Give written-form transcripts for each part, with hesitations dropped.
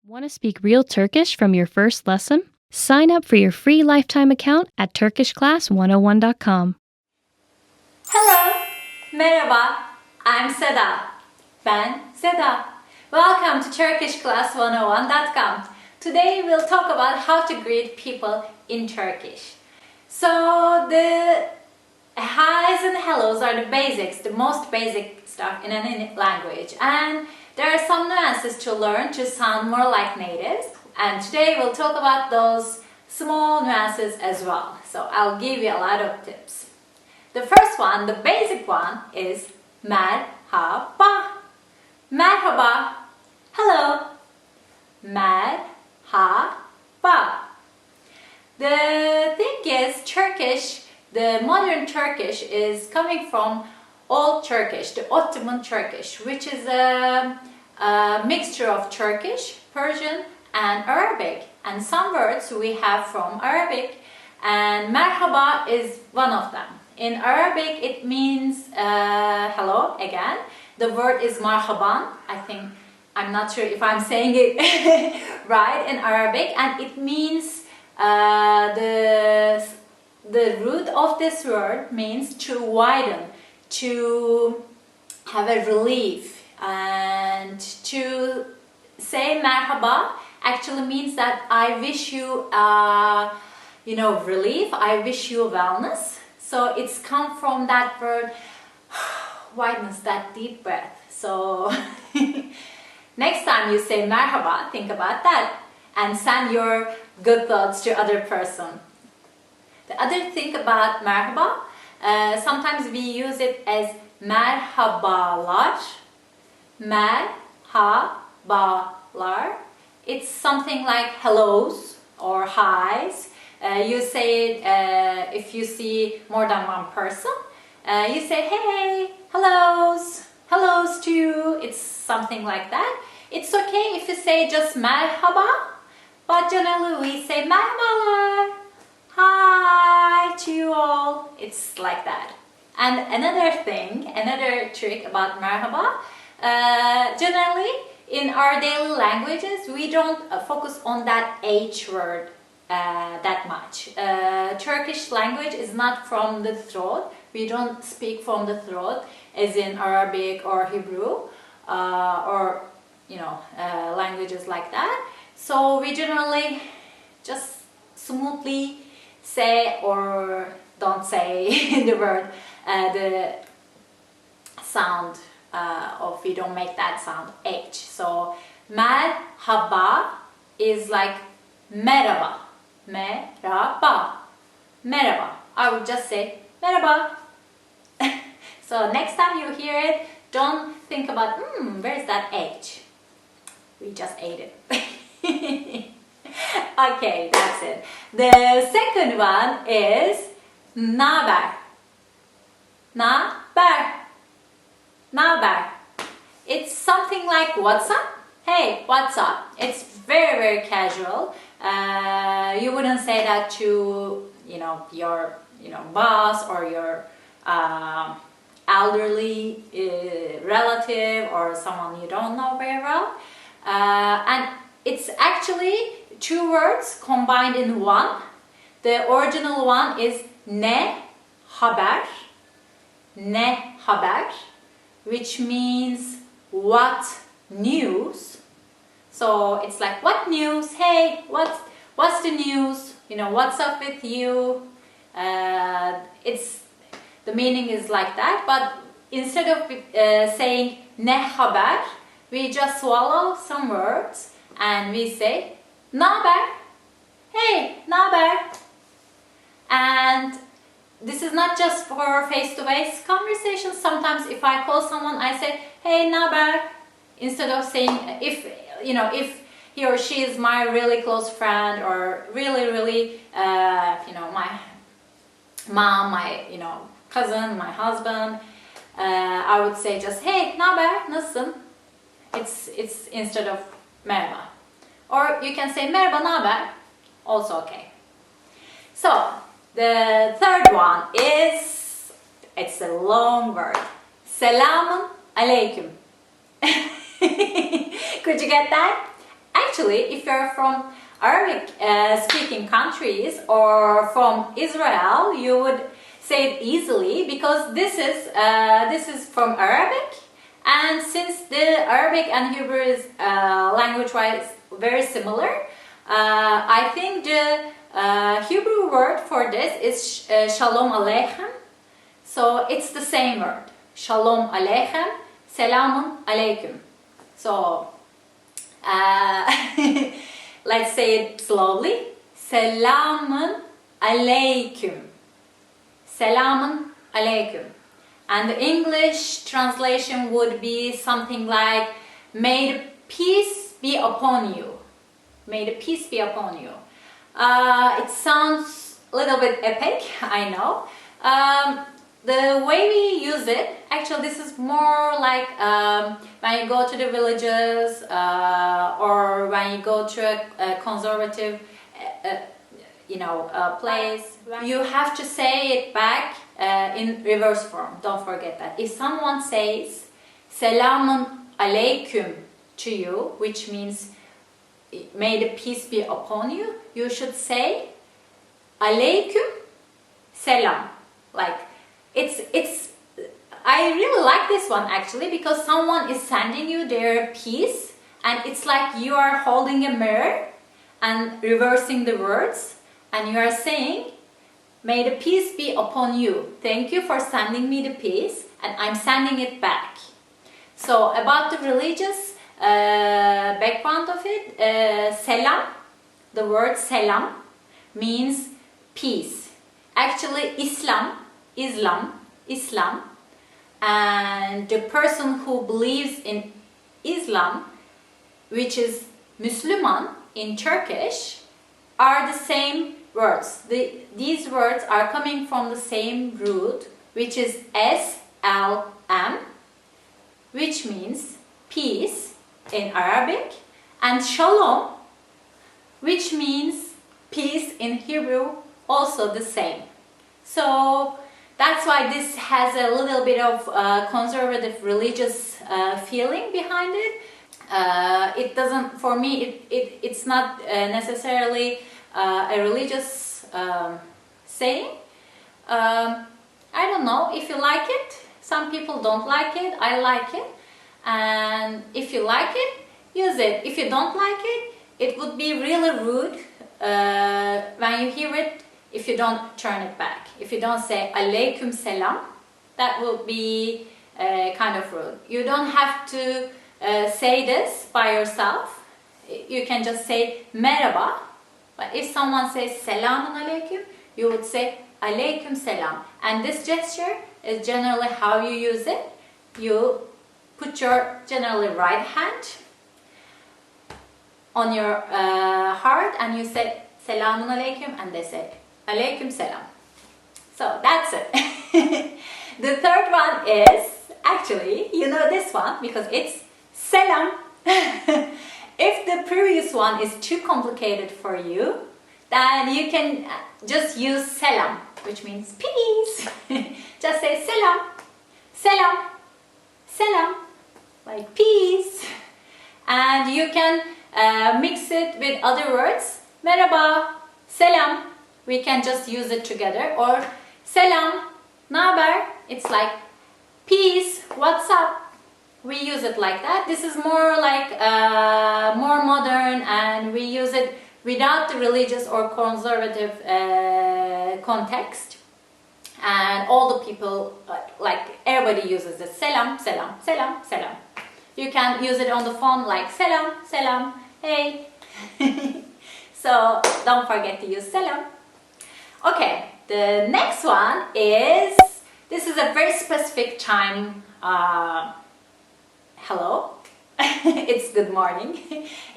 Want to speak real Turkish from your first lesson? Sign up for your free lifetime account at turkishclass101.com. Hello, merhaba, I'm Seda. Ben Seda. Welcome to turkishclass101.com. Today we'll talk about how to greet people in Turkish. So the hi's and hellos are the basics, the most basic stuff in any language, and there are some nuances to learn to sound more like natives, and today we'll talk about those small nuances as well. So I'll give you a lot of tips. The first one, the basic one, is merhaba. Merhaba. Hello. Merhaba. The thing is, Turkish, the modern Turkish is coming from Old Turkish, the Ottoman Turkish, which is a mixture of Turkish, Persian and Arabic. And some words we have from Arabic, and merhaba is one of them. In Arabic it means hello again. The word is marhaban. I'm not sure if I'm saying it right in Arabic, and it means the root of this word means to widen, to have a relief, and to say merhaba actually means that I wish you relief, I wish you wellness. So it's come from that word wideness, that deep breath. So next time you say merhaba, think about that and send your good thoughts to other person. The other thing about merhaba, sometimes we use it as merhabalar. Merhabalar. It's something like hellos or hi's. You say it if you see more than one person. You say hey, hellos, hellos to you. It's something like that. It's okay if you say just merhaba, but generally we say merhabalar. Hi to you all. It's like that. And another trick about merhaba, generally in our daily languages we don't focus on that H word that much. Turkish language is not from the throat. We don't speak from the throat as in Arabic or Hebrew or languages like that. So we generally just smoothly say or don't say the word, the sound of, we don't make that sound H. So merhaba is like merhaba, merhaba, merhaba. I would just say merhaba. So next time you hear it, don't think about where's that H. We just ate it. Okay, that's it. The second one is naber. Naber. Naber. It's something like what's up? Hey, what's up? It's very, very casual. You wouldn't say that to your boss or your elderly relative or someone you don't know very well. And it's actually two words combined in one. The original one is ne haber, ne haber, which means what news. So it's like what news? Hey, what's the news? What's up with you? It's the meaning is like that, but instead of saying ne haber, we just swallow some words and we say naber. Hey, naber. And this is not just for face-to-face conversations. Sometimes if I call someone, I say hey, naber, instead of saying, if he or she is my really close friend or really my mom, my cousin, my husband, I would say just hey, naber, nasılsın? It's instead of merhaba. Or you can say merhaba, naber, also okay. So the third one is, it's a long word. Selam, alaikum. Could you get that? Actually, if you're from Arabic speaking countries or from Israel, you would say it easily because this is from Arabic, and since the Arabic and Hebrew is language-wise very similar, I think the Hebrew word for this is Shalom Aleichem. So it's the same word. Shalom Aleichem, Selamun Alaikum. So let's say it slowly. Selamun Alaikum. Selamun Alaikum. And the English translation would be something like, may the peace be upon you. May the peace be upon you. It sounds a little bit epic, I know. The way we use it, actually this is more like when you go to the villages or when you go to a conservative place, you have to say it back in reverse form. Don't forget that. If someone says Selamun Alaikum to you, which means may the peace be upon you, you should say Alaikum Selam. Like it's I really like this one actually, because someone is sending you their peace and it's like you are holding a mirror and reversing the words, and you are saying, may the peace be upon you. Thank you for sending me the peace, and I'm sending it back. So about the religious background of it, Selam, the word Selam means peace. Actually, Islam, and the person who believes in Islam, which is Müslüman in Turkish, are the same words. These words are coming from the same root, which is S-L-M, which means peace in Arabic, and Shalom, which means peace in Hebrew, also the same. So that's why this has a little bit of conservative religious feeling behind it. It doesn't, for me, it's not necessarily a religious saying. I don't know if you like it. Some people don't like it. I like it. And if you like it, use it. If you don't like it, it would be really rude when you hear it if you don't turn it back. If you don't say alaikum selam, that will be kind of rude. You don't have to say this by yourself. You can just say merhaba. But if someone says selamun alaikum, you would say alaikum selam. And this gesture is generally how you use it. You put your generally right hand on your heart and you say selamun alaikum, and they say alaikum selam. So that's it. The third one is, actually, you know this one because it's Selam. If the previous one is too complicated for you, then you can just use Selam, which means peace. Just say Selam, Selam, Selam, like peace. And you can mix it with other words. Merhaba, Selam. We can just use it together. Or Selam, naber. It's like peace, what's up? We use it like that. This is more like more modern, and we use it without the religious or conservative context. And all the people, like everybody uses it. Selam, selam, selam, selam. You can use it on the phone like selam, selam, hey. So don't forget to use selam. Okay, the next one is, this is a very specific time. Hello. It's good morning.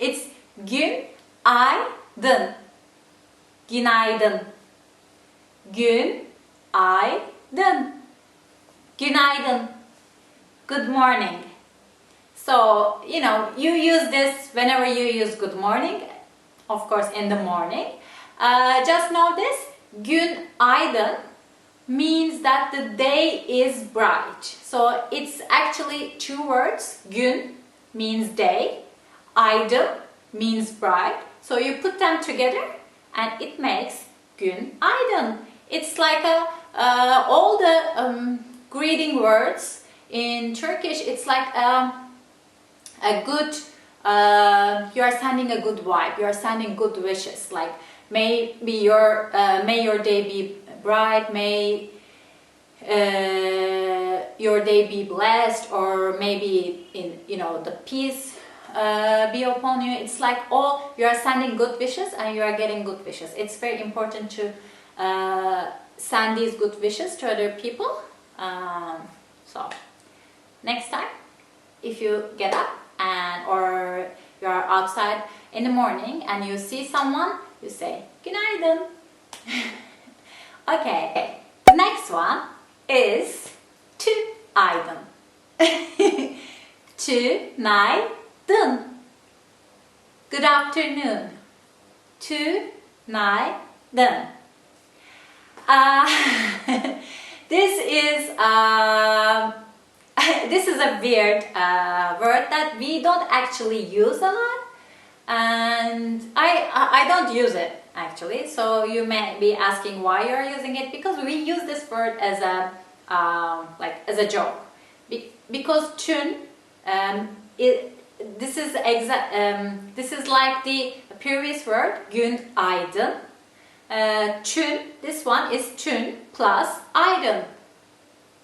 It's günaydın. Günaydın. Günaydın. Günaydın. Good morning. So, you know, you use this whenever you use good morning, of course in the morning. Just know this, günaydın means that the day is bright. So it's actually two words. Gün means day, aydın means bright. So you put them together and it makes günaydın. It's like all the greeting words in Turkish. It's like a good, you are sending a good vibe. You are sending good wishes. Like may your day be bright. May your day be blessed, or maybe in the peace be upon you. It's like you are sending good wishes and you are getting good wishes. It's very important to send these good wishes to other people. So next time, if you get up or you are outside in the morning and you see someone, you say günaydın. Okay, the next one is tünaydın. Tünaydın. Good afternoon. Tünaydın. This is a weird word that we don't actually use a lot, and I don't use it actually. So you may be asking why you are using it, because we use this word as a joke. Because tün, this is like the previous word günaydın. Tün, this one is tün plus aydın.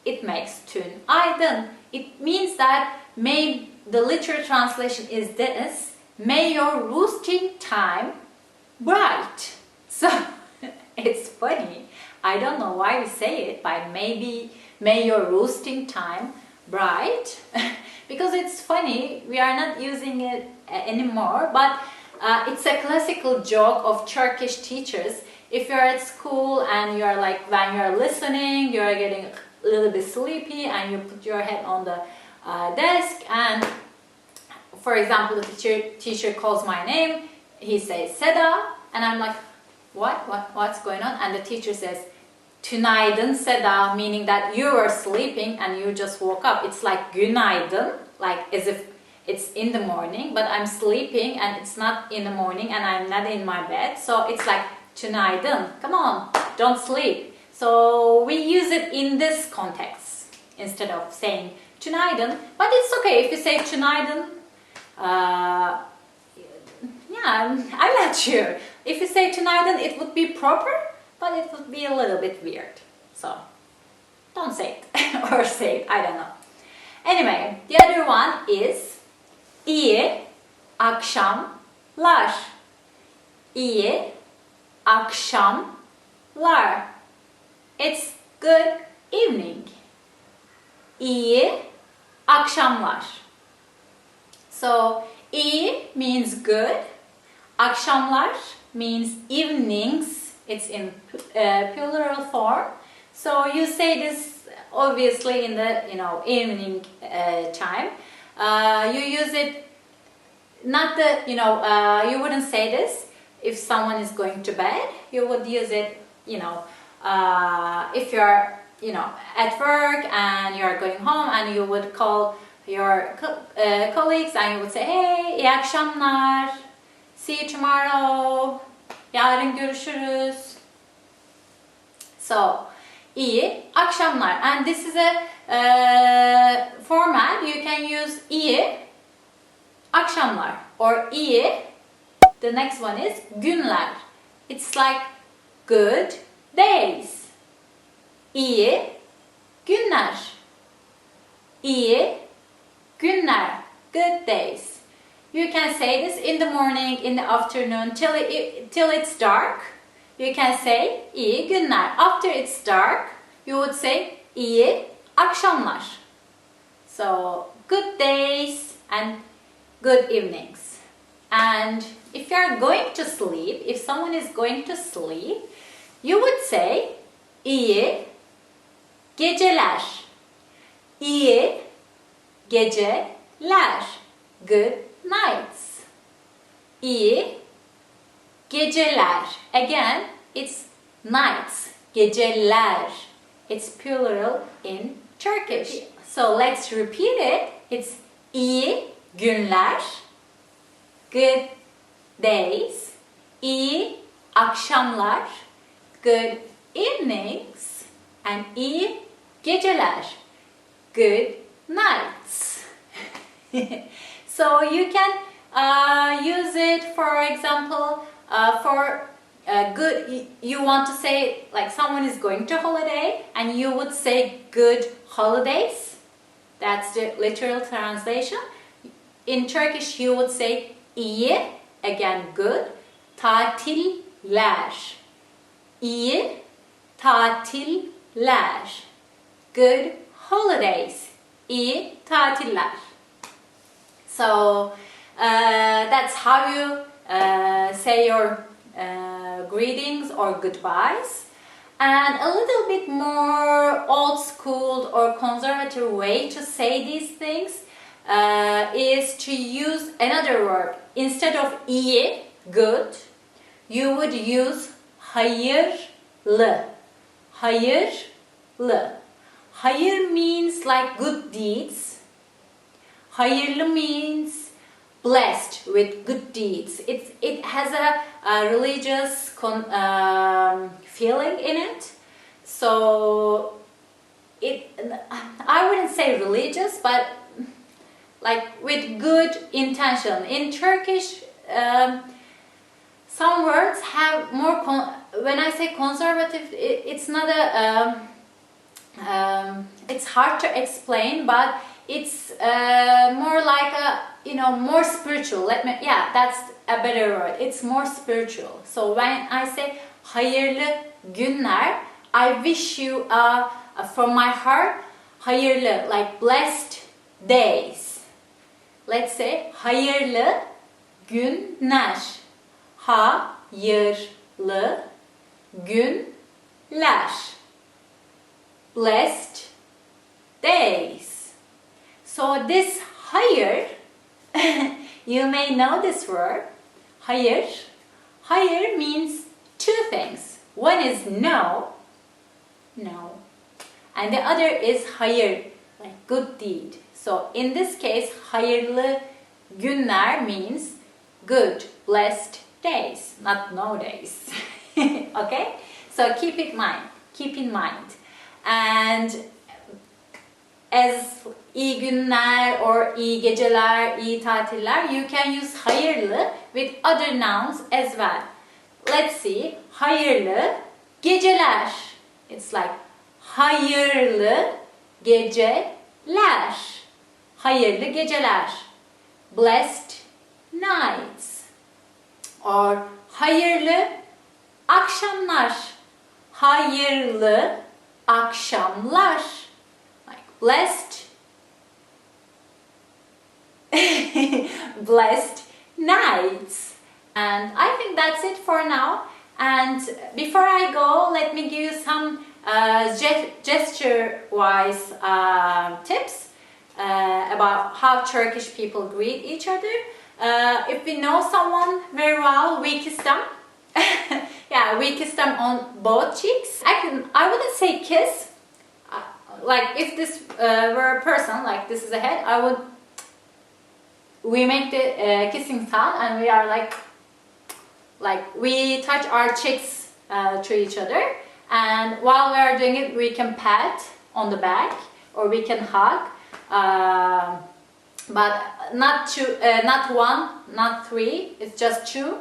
It makes tünaydın. It means that the literal translation is this: may your roosting time bright. So it's funny. I don't know why we say it, but maybe may your roosting time bright. Because it's funny, we are not using it anymore, but it's a classical joke of Turkish teachers. If you're at school and you're like, when you're listening, you're getting a little bit sleepy and you put your head on the desk, and for example, the teacher calls my name, he says Seda, and I'm like, what's going on? And the teacher says tünaydın Seda, meaning that you were sleeping and you just woke up. It's like günaydın, like as if it's in the morning, but I'm sleeping and it's not in the morning and I'm not in my bed. So it's like tünaydın, come on, don't sleep. So we use it in this context instead of saying tünaydın, but it's okay if you say tünaydın. Yeah, I'm not sure. If you say tünaydın, it would be proper, but it would be a little bit weird. So don't say it or say it, I don't know. Anyway, the other one is iyi akşamlar. İyi akşamlar. It's good evening. İyi akşamlar. So iyi means good. Akşamlar means evenings. It's in plural form. So you say this obviously in the evening time. You use it not the you wouldn't say this if someone is going to bed. You would use it if you're at work and you're going home, and you would call your colleagues and you would say, hey, iyi akşamlar, see you tomorrow, yarın görüşürüz. So iyi akşamlar, and this is a format you can use iyi akşamlar or iyi. The next one is günler. It's like good days. İyi günler. İyi günler. Good days. You can say this in the morning, in the afternoon, till it's dark. You can say iyi günler. After it's dark, you would say iyi akşamlar. So good days and good evenings. And if you're going to sleep, if someone is going to sleep, you would say iyi geceler. İyi geceler. Good nights. İyi geceler. Again, it's nights. Geceler. It's plural in Turkish. So let's repeat it. It's iyi günler. Good days, iyi akşamlar, good evenings, and iyi geceler, good nights. So you can use it, for example, for good. You want to say like someone is going to holiday, and you would say good holidays. That's the literal translation. In Turkish, you would say iyi, again good, tatiller. İyi tatiller. Good holidays. İyi tatiller. So that's how you say your greetings or goodbyes. And a little bit more old school or conservative way to say these things is to use another word. Instead of iyi, good, you would use hayırlı. Hayırlı. Hayır means like good deeds. Hayırlı means blessed with good deeds. It has a religious feeling in it. So I wouldn't say religious, but like with good intention. In Turkish, some words have more. When I say conservative, it's not a. It's hard to explain, but it's more like a, more spiritual. That's a better word. It's more spiritual. So when I say hayırlı günler, I wish you from my heart hayırlı, like blessed days. Let's say hayırlı günler. Hayırlı günler. Blessed days. So this hayır, you may know this word. Hayır. Hayır means two things. One is no. And the other is hayır, like good deed. So in this case, hayırlı günler means good, blessed days, not no days. Okay? So keep in mind. And as iyi günler or iyi geceler, iyi tatiller, you can use hayırlı with other nouns as well. Let's see. Hayırlı geceler. It's like hayırlı geceler. Hayırlı geceler. Blessed nights. Or hayırlı akşamlar. Hayırlı akşamlar. Like blessed blessed nights. And I think that's it for now. And before I go, let me give you some gesture-wise tips about how Turkish people greet each other. If we know someone very well, we kiss them. Yeah, we kiss them on both cheeks. I wouldn't say kiss. Like if this were a person, like this is a head, we make the kissing sound, and we are like we touch our cheeks to each other. And while we are doing it, we can pat on the back or we can hug. But not two, not one, not three. It's just two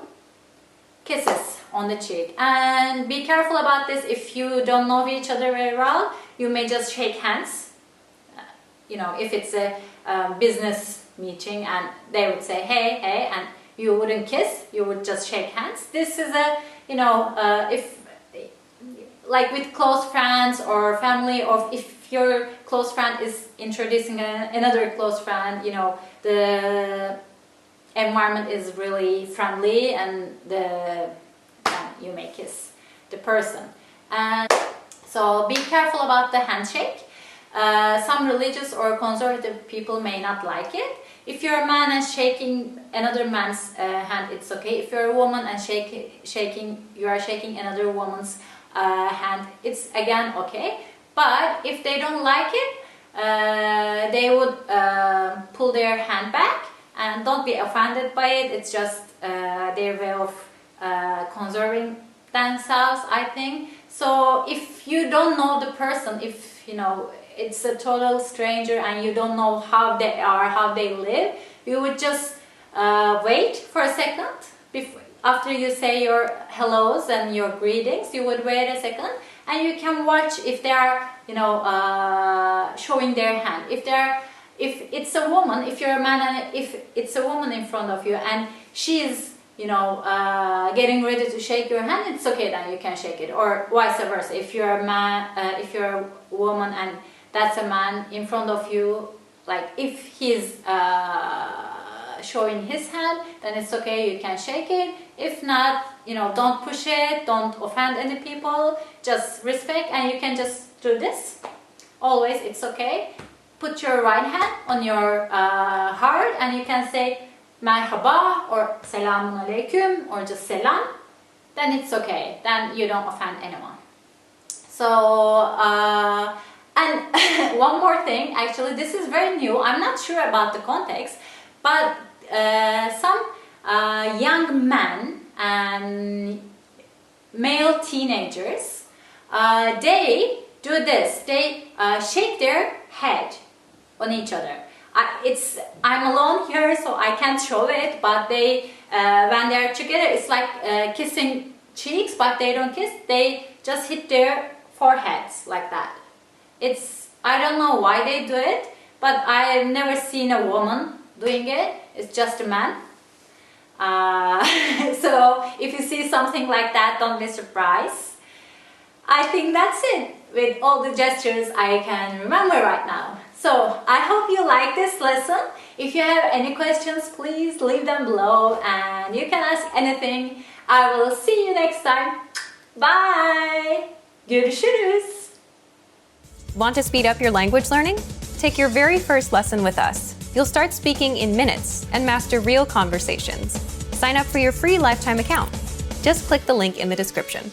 kisses on the cheek. And be careful about this. If you don't know each other very well, you may just shake hands. If it's a business meeting and they would say hey, hey, and you wouldn't kiss, you would just shake hands. This is a, if like with close friends or family, or if your close friend is introducing another close friend, the environment is really friendly and you may kiss the person. And so be careful about the handshake. Some religious or conservative people may not like it. If you're a man and shaking another man's hand, it's okay. If you're a woman and you are shaking another woman's hand, it's again okay. But if they don't like it, they would pull their hand back and don't be offended by it. It's just their way of conserving themselves, I think. So if you don't know the person, if you know it's a total stranger and you don't know how they are, how they live, you would just wait for a second. After you say your hellos and your greetings, you would wait a second, and you can watch if they are, you know, showing their hand. If it's a woman, if you're a man, and if it's a woman in front of you and she is, you know, getting ready to shake your hand, it's okay, then you can shake it, or vice versa. If you're a man, if you're a woman and that's a man in front of you, like if he's showing his hand, then it's okay, you can shake it. If not, you know, don't push it, don't offend any people, just respect, and you can just do this. Always, it's okay. Put your right hand on your heart and you can say Marhaba or Selam alaikum or just Selam. Then it's okay, then you don't offend anyone. So, and one more thing, actually this is very new, I'm not sure about the context, but some young men and male teenagers, they do this, they shake their head on each other. I'm alone here, so I can't show it, but they, when they're together, it's like kissing cheeks, but they don't kiss, they just hit their foreheads like that. I don't know why they do it, but I've never seen a woman doing it, it's just a man. So if you see something like that, don't be surprised. I think that's it with all the gestures I can remember right now. So I hope you like this lesson. If you have any questions, please leave them below and you can ask anything. I will see you next time. Bye. Görüşürüz. Want to speed up your language learning? Take your very first lesson with us. You'll start speaking in minutes and master real conversations. Sign up for your free lifetime account. Just click the link in the description.